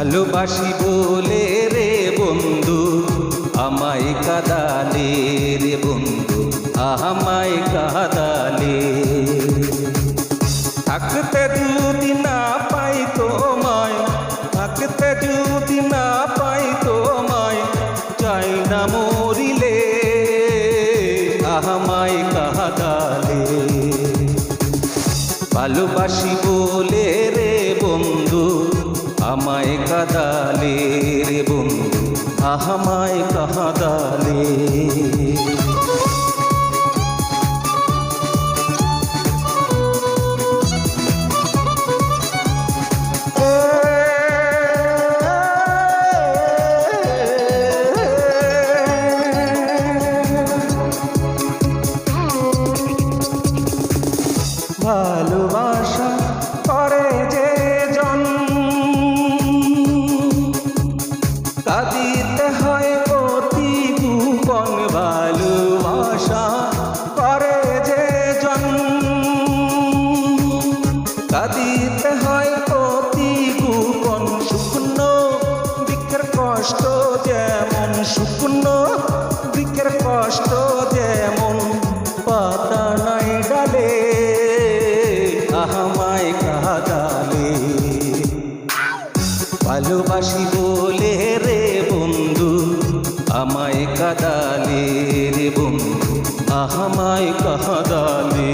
ভালোবাসি বলে রে বন্ধু আমায় কাঁদালে রে বন্ধু আমায় কাঁদালে। থাকতে যদি না পাই তোমায়, থাকতে যদি না পাই তোমায়, চাই না মরিলে আমায় কাঁদালে। ভালোবাসি বলে রে বন্ধু আমায় কাঁদালে রে বন্ধু আমায় কাঁদালে। ভালোবাসা করে যে জন কাঁদিতে হয় অতি গোপন। ভালোবাসা করে যে জন কাঁদিতে হয় অতি গোপন। শুকনো বৃক্ষের কষ্ট যেমন, শুকনো বৃক্ষের কষ্ট যেমন, পাতা নাই ডালে আমায় কাঁদালে। ভালোবাসি বলে রে বন্ধু আমায় কাঁদালে রে বন্ধু আমায় কাঁদালে।